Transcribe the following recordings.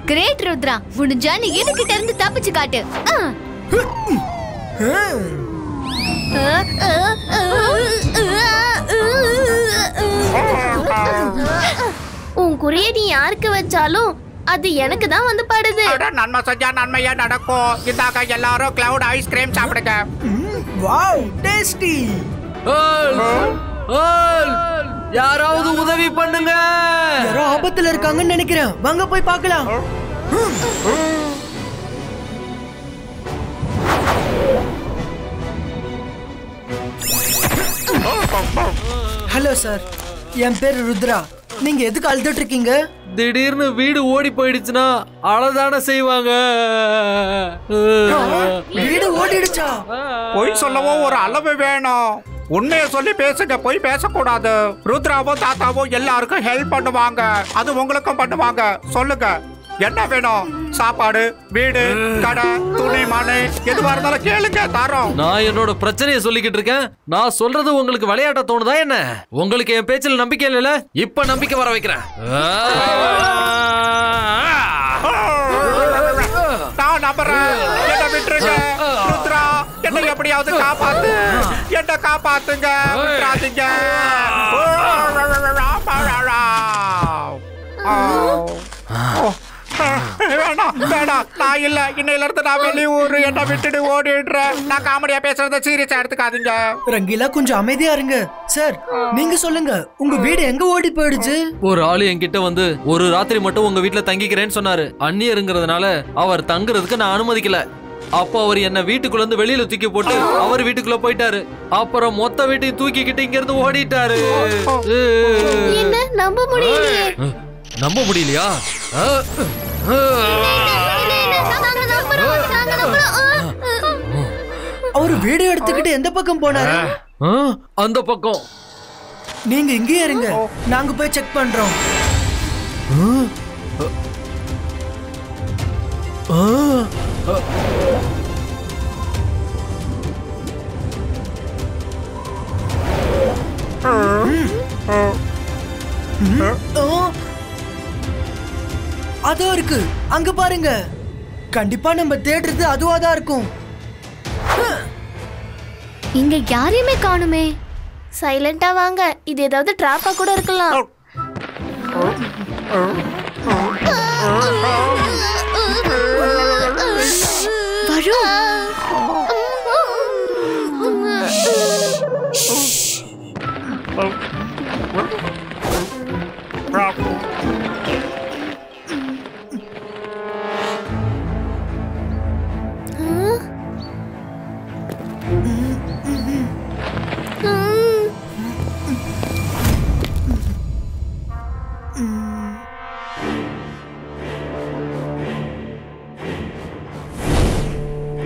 Great Rudra, முடிஞ்சா நீ இதுகிட்ட இருந்து தப்பிச்சு காட்டு. உன் குறிய நீ யாருக்கு வச்சாலும் அது எனக்கு தான் வந்து படுது. நன்மை செஞ்சா நன்மையா நடக்கும். இதாக எல்லாரும் கிளவுட் ஐஸ்கிரீம் சாப்பிடுங்க. Wow, tasty. யாராவது உதவி பண்ணுங்க. யாரோ ஆபத்துல இருக்காங்கன்னு நினைக்கிறேன். வாங்க போய் பார்க்கலாம். ஹலோ சார், என் பேர் ருத்ரா. நீங்க எதுக்கு அழுதுட்டு இருக்கீங்க? திடீர்னு வீடு ஓடி போயிடுச்சுன்னா அழதான செய்வாங்க. வீடு ஓடிடுச்சா? பொய் சொல்லவோ ஒரு அளவு வேணும். உண்மையை சொல்லி பேசுங்க, பொய் பேசக்கூடாது. ருத்ராவும் தாத்தாவும் எல்லாருக்கும் ஹெல்ப் பண்ணுவாங்க. அது உங்களுக்கும் பண்ணுவாங்க. சொல்லுங்க, என்ன வேணும்? சாப்பாடு, வீடு, கடை, துணி, மனை, எதுவா இருந்தாலும் கேளுங்க, தரோம். நான் என்னோட பிரச்சனையை சொல்லிக்கிட்டு இருக்கேன். நான் சொல்றது உங்களுக்கு விளையாட்ட தோணுதா என்ன? உங்களுக்கு என் பேச்சில் நம்பிக்கை இல்ல? இப்ப நம்பிக்கை வர வைக்கிறேன். நான் நம்புறேன். என்ன விட்டுருங்க ருத்ரா, என்ன எப்படியாவது காப்பாத்து. என்ன காப்பாத்துங்க, விட்டுறாதீங்க. வேணாம் வேணாம், நான் இல்ல. இன்னையில இருந்து நான் வெளியூர். என்ன விட்டுட்டு ஓடிடுறேன். நான் காமெடியா பேசுறத சீரியஸா எடுத்துக்காதீங்க. ரங்கீலா, கொஞ்சம் அமைதியா இருங்க. சார், நீங்க சொல்லுங்க, உங்க வீடு எங்க ஓடி போயிடுச்சு? ஒரு ஆளு என்கிட்ட வந்து ஒரு ராத்திரி மட்டும் உங்க வீட்டுல தங்கிக்கிறேன்னு சொன்னாரு. அந்நியருங்கிறதுனால அவர் தங்குறதுக்கு நான் அனுமதிக்கல. அப்போ அவர் என்ன வீட்டுக்குள்ள இருந்து வெளியில தூக்கி போட்டு அவர் வீட்டுக்குள்ள போயிட்டாரு. அப்புறம் மொத்த வீட்டையும் தூக்கிக்கிட்டு இங்க இருந்து ஓடிட்டாரு. என்ன நம்ப முடியலையே. நம்ப முடியலையா? அவரு வீடியோ எடுத்துக்கிட்டு எந்த பக்கம் போனாரு? அந்த பக்கம். நீங்க இங்கேயே இருங்க, நாங்க போய் செக் பண்றோம். அதோ இருக்கு, அங்க பாருங்க. கண்டிப்பா நம்ம தேடுறது அதுவாதான் இருக்கும். இங்க யாரையுமே காணுமே. சைலண்டா வாங்க, இது ஏதாவது டிராப்பா கூட இருக்கலாம். வரும்.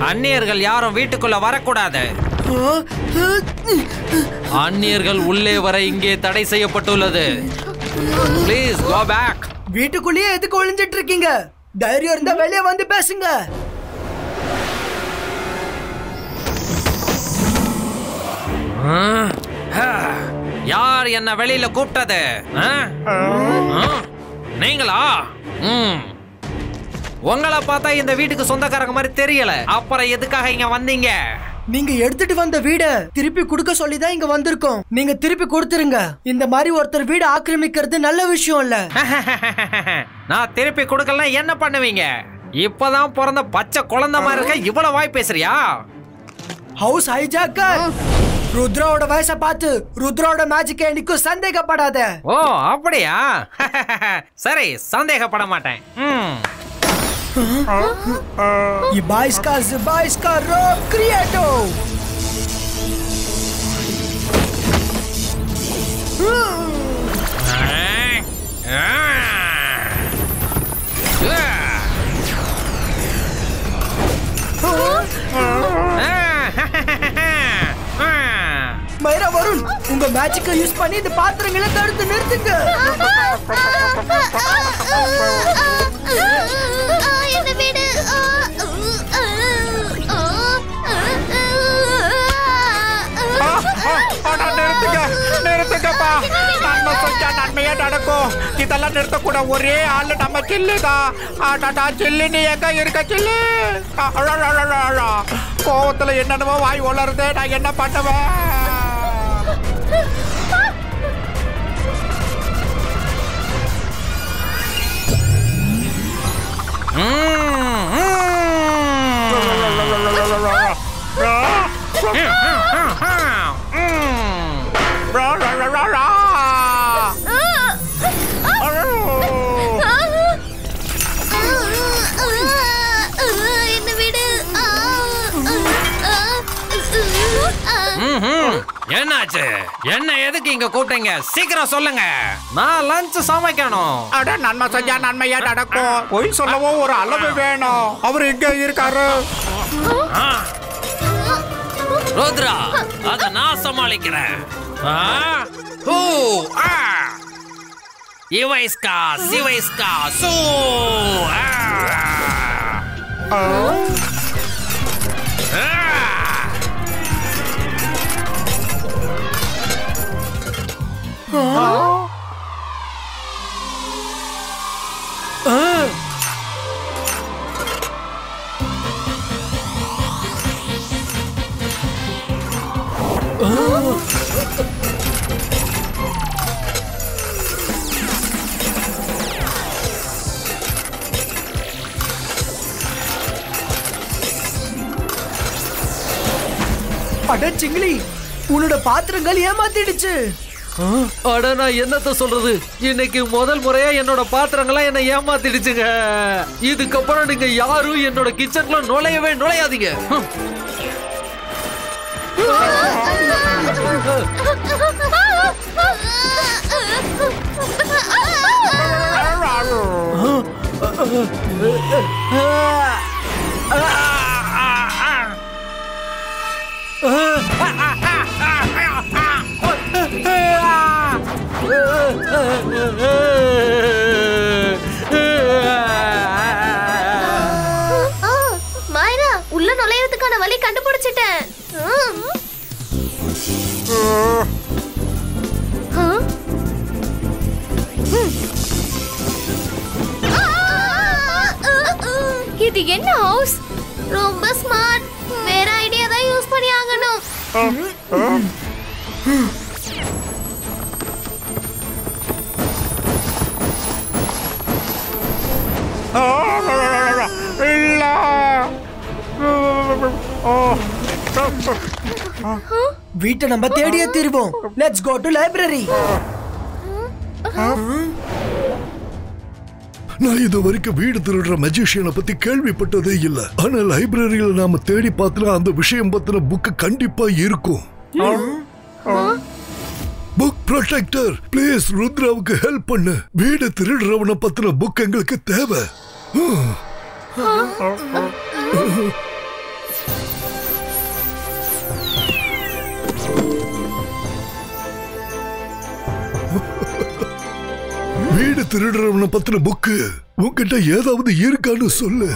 அந்நியர்கள் யாரும் வீட்டுக்குள்ள வரக்கூடாது. அந்நியர்கள் உள்ளே வர இங்கே தடை செய்யப்பட்டுள்ளது. Please go back. வீட்டுக்குள்ளேயே எதுக்கு ஒளிஞ்சிட்டு இருக்கீங்க? தைரியம் இருந்தா வெளியே வந்து பேசுங்க. யார் என்ன வெளியில கூப்பிட்டது? நீங்களா? உங்களை பார்த்தா இந்த வீட்டுக்கு சொந்தக்காரங்க மாதிரி தெரியல. அப்புறம் எதுக்காக இங்க வந்தீங்க? நீங்க எடுத்துட்டு வந்த வீட திருப்பி கொடுக்க சொல்லிதான் இங்க வந்திருக்கோம். நீங்க திருப்பி கொடுத்துருங்க. இந்த மாதிரி ஒருத்தர் வீடு ஆக்கிரமிக்கிறது நல்ல விஷயம் இல்ல. நான் திருப்பி கொடுக்கலாம், என்ன பண்ணுவீங்க? இப்பதான் பிறந்த பச்சை குழந்தை மாதிரி இருக்க, இவ்வளவு வாய் பேசுறியா? House hijacker. ருத்ராவோட வயசை பார்த்து ருத்ராவோட மேஜிக் என்னைக்கும் சந்தேகப்படாத. ஓ அப்படியா? சரி, சந்தேகப்பட மாட்டேன். ये 22 का रॉक क्रिएटो. மைரா வருண், உங்க மேஜிக்கை யூஸ் பண்ணி இந்த பாத்திரங்களை தடுத்து நிறுத்துங்க. என்ன வீடு. இதெல்லாம் நிறுத்தக்கூட ஒரே ஆளு நம்ம சில்லி தான். சில்லி நீ எங்க இருக்க சில்லி? கோவத்துல என்னென்னமோ வாய் வளருது, நான் என்ன பண்ணுவேன்? என்ன விடு. என்னாச்சு? என்ன எதுக்கு இங்க கூப்பிட்டீங்க? சீக்கிரம் சொல்லுங்க, நான் லஞ்ச் சமைக்கணும். அட நன்மை செஞ்சா நன்மையா நடக்கும். பொய் சொல்லவும் ஒரு அளவு வேணும். அவர் இங்க இருக்காரு. ருத்ரா, அத நான் சமாளிக்கிறேன். இவைஸ்கா சிவைஸ்கா சூ. அட சிங்கிளி, உன்னோட பாத்திரங்கள் ஏமாத்திடுச்சு. அட நான் என்னத்த சொல்றது, இன்னைக்கு முதல் முறையா என்னோட பாத்திரங்கள்லாம் என்ன ஏமாத்திடுச்சுங்க. இதுக்கப்புறம் நீங்க யாரும் என்னோட கிச்சன்ல நுழையவே நுழையாதீங்க. மாயரா, உள்ள நுழையறதுக்கான வழி கண்டுபிடிச்சிட்டேன். இது என்ன ஹவுஸ்? ரொம்ப ஸ்மார்ட். வேற ஐடியா தான் யூஸ் பண்ணி ஆகணும். இல்ல. வீட்டை நம்ம தேடியே தீர்வோம். Let's go to library. நான் இது வரைக்கும் வீடு திருடுற மெஜிஷியனை பத்தி கேள்விப்பட்டதே இல்ல. ஆனா லைப்ரரியில நாம தேடி பார்த்தா அந்த விஷயம் பத்தின புக் கண்டிப்பா இருக்கும். புக் ப்ரொடெக்டர், ப்ளீஸ் ருத்ராவுக்கு ஹெல்ப் பண்ணு. வீடு திருடுறவனை பத்தின புக் எங்களுக்கு தேவை. வீடு திருடுறவனை பத்தின புக்கு உன்கிட்ட ஏதாவது இருக்கான்னு சொல்லு.